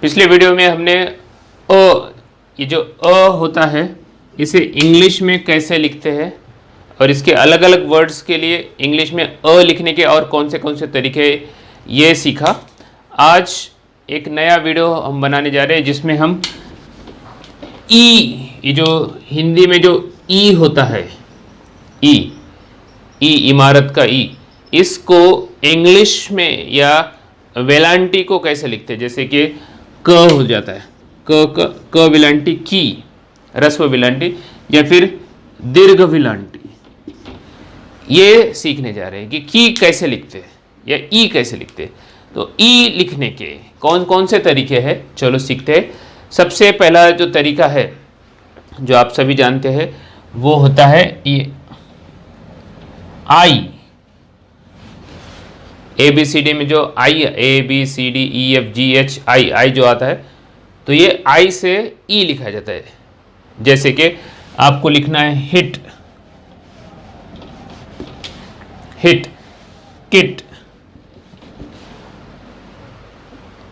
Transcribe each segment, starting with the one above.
पिछले वीडियो में हमने ये जो होता है इसे इंग्लिश में कैसे लिखते हैं और इसके अलग अलग वर्ड्स के लिए इंग्लिश में लिखने के और कौन से तरीके ये सीखा। आज एक नया वीडियो हम बनाने जा रहे हैं जिसमें हम ये जो हिंदी में जो ई होता है, ई इमारत का ई, इसको इंग्लिश में या वेलांटी को कैसे लिखते हैं। जैसे कि क हो जाता है, क विलांटी की, रस्व विलांटी या फिर दीर्घ विलांटी, ये सीखने जा रहे हैं कि की कैसे लिखते हैं या ई कैसे लिखते हैं। तो ई लिखने के कौन कौन से तरीके हैं, चलो सीखते हैं। सबसे पहला जो तरीका है जो आप सभी जानते हैं वो होता है ये आई। ABCD में जो आई, ABCDEFGH आई जो आता है, तो ये आई से ई लिखा जाता है। जैसे कि आपको लिखना है hit, kit,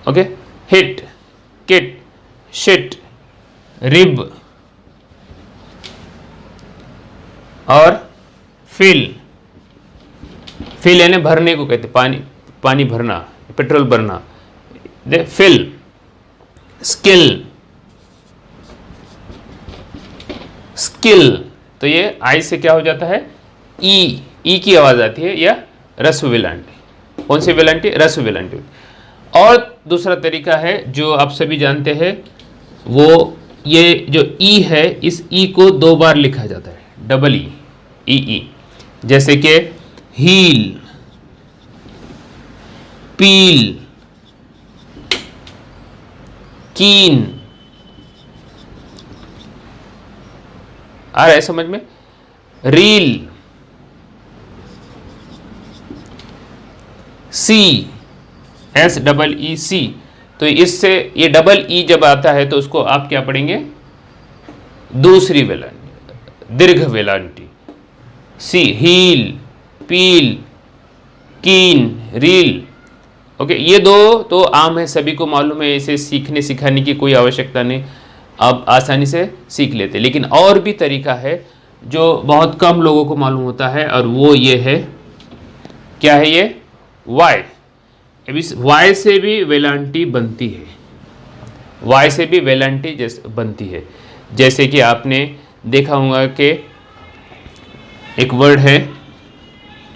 okay, hit, kit, shit, rib और फिल यानी भरने को कहते, पानी भरना, पेट्रोल भरना, फिल, स्किल, तो ये आई से क्या हो जाता है, ई की आवाज आती है या रस्व विलांटी। कौन सी विलांटी? रस्व विलांटी। और दूसरा तरीका है जो आप सभी जानते हैं, वो ये जो ई है, इस ई को दो बार लिखा जाता है, डबल ई। जैसे कि हील, पील, कीन, आ रहा है समझ में, रील, SEEC। तो इससे ये डबल ई जब आता है तो उसको आप क्या पढ़ेंगे, दूसरी वेलांटी, दीर्घ वेलांटी। सी, हील, पील, कीन, रील। ओके, ये दो तो आम है, सभी को मालूम है, इसे सीखने सिखाने की कोई आवश्यकता नहीं, आप आसानी से सीख लेते। लेकिन और भी तरीका है जो बहुत कम लोगों को मालूम होता है और वो ये है, क्या है ये, वाई। वाई से भी वेलांटी बनती है, वाई से भी वेलांटी जैसे बनती है। जैसे कि आपने देखा होगा कि एक वर्ड है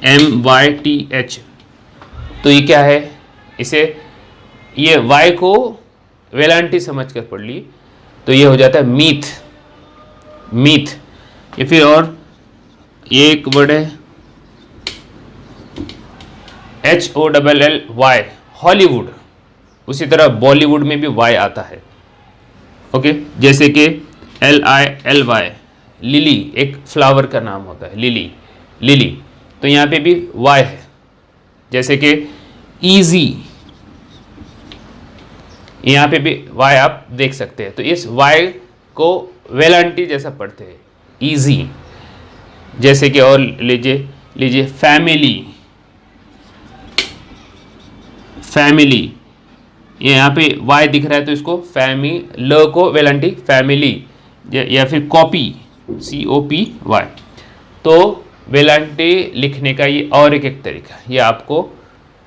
MYTH, तो ये क्या है, इसे ये वाई को वेलांटी समझ कर पढ़ ली तो ये हो जाता है मीथ। या फिर और ये एक वर्ड है HOLLY, हॉलीवुड। उसी तरह बॉलीवुड में भी वाई आता है। ओके, जैसे कि LILY, लिली, एक फ्लावर का नाम होता है, लिली, तो यहाँ पे भी वाई है। जैसे कि ईजी, यहाँ पे भी वाई आप देख सकते हैं। तो इस वाई को वेलांटी जैसा पढ़ते हैं, ईजी। जैसे कि और लीजिए फैमिली, ये यहाँ पे वाई दिख रहा है तो इसको ल को वेलांटी फैमिली, या फिर कॉपी, COPY। तो वेलांटी लिखने का ये और एक तरीका, ये आपको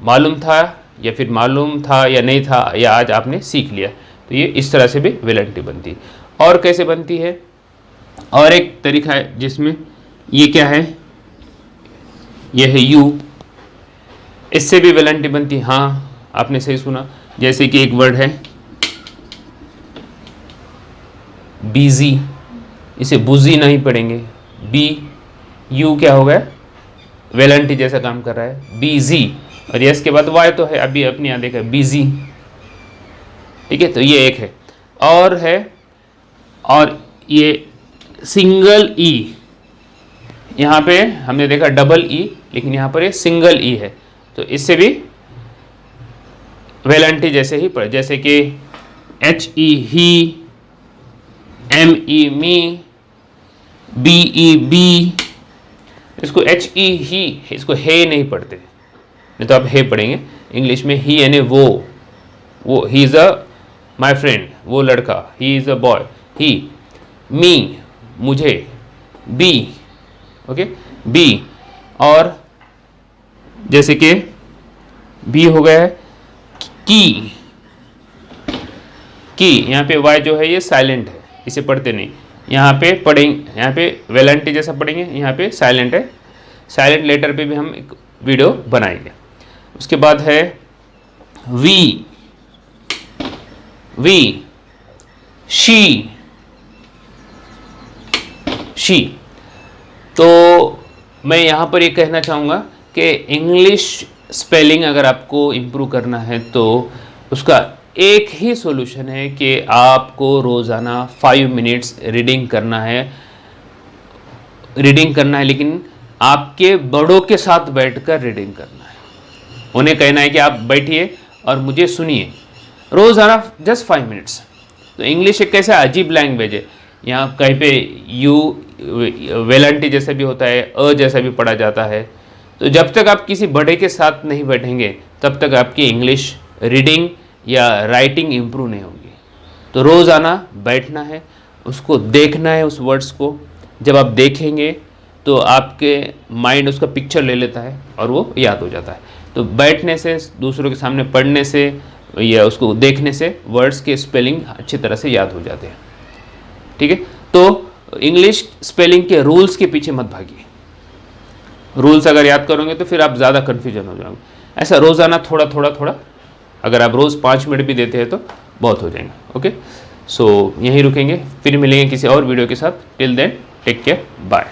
मालूम था या फिर मालूम था या नहीं था, या आज आपने सीख लिया। तो ये इस तरह से भी वेलांटी बनती है। और कैसे बनती है, और एक तरीका है जिसमें ये क्या है, ये है यू, इससे भी वेलांटी बनती है। हाँ, आपने सही सुना। जैसे कि एक वर्ड है बिजी, इसे बुजी नहीं पढ़ेंगे, यू क्या हो गया, वेलांटी जैसा काम कर रहा है, बिजी। और यस के बाद वाई तो है, अभी अपने यहाँ देखा बिजी, ठीक है। तो ये एक है, और ये सिंगल ई, यहाँ पे हमने देखा डबल ई, लेकिन यहाँ पर ये सिंगल ई है, तो इससे भी वेलांटी जैसे ही पढ़े। जैसे कि HE he, ME me, BE be, इसको HE ही, इसको हे नहीं पढ़ते, नहीं तो आप हे पढ़ेंगे। इंग्लिश में ही यानी वो he is a my friend वो लड़का, ही इज़ अ बॉय, ही, मी मुझे, बी, ओके बी, और जैसे कि बी हो गया है की, यहाँ पे वाई जो है ये साइलेंट है, इसे पढ़ते नहीं, यहाँ पे पढ़ेंगे, यहाँ पे वेलेंटी जैसा पढ़ेंगे, यहाँ पे साइलेंट है, साइलेंट लेटर पे भी हम एक वीडियो बनाएंगे। उसके बाद है वी, शी, तो मैं यहाँ पर ये कहना चाहूँगा कि इंग्लिश स्पेलिंग अगर आपको इम्प्रूव करना है तो उसका एक ही सॉल्यूशन है कि आपको रोज़ाना 5 मिनट्स रीडिंग करना है, लेकिन आपके बड़ों के साथ बैठकर रीडिंग करना है। उन्हें कहना है कि आप बैठिए और मुझे सुनिए रोज़ाना जस्ट 5 मिनट्स। तो इंग्लिश एक कैसा अजीब लैंग्वेज है, यहाँ कहीं पे यू वेलेंटी जैसा भी होता है, अ जैसा भी पढ़ा जाता है। तो जब तक आप किसी बड़े के साथ नहीं बैठेंगे तब तक आपकी इंग्लिश रीडिंग या राइटिंग इम्प्रूव नहीं होगी। तो रोज़ाना बैठना है, उसको देखना है उस वर्ड्स को। जब आप देखेंगे तो आपके माइंड उसका पिक्चर ले लेता है और वो याद हो जाता है। तो बैठने से, दूसरों के सामने पढ़ने से या उसको देखने से वर्ड्स के स्पेलिंग अच्छी तरह से याद हो जाते हैं। ठीक है, तो इंग्लिश स्पेलिंग के रूल्स के पीछे मत भागिए। रूल्स अगर याद करोगे तो फिर आप ज़्यादा कन्फ्यूजन हो जाओगे। ऐसा रोज़ाना थोड़ा थोड़ा अगर आप रोज़ 5 मिनट भी देते हैं तो बहुत हो जाएंगे। ओके, सो यहीं रुकेंगे, फिर मिलेंगे किसी और वीडियो के साथ। Till then take care, bye.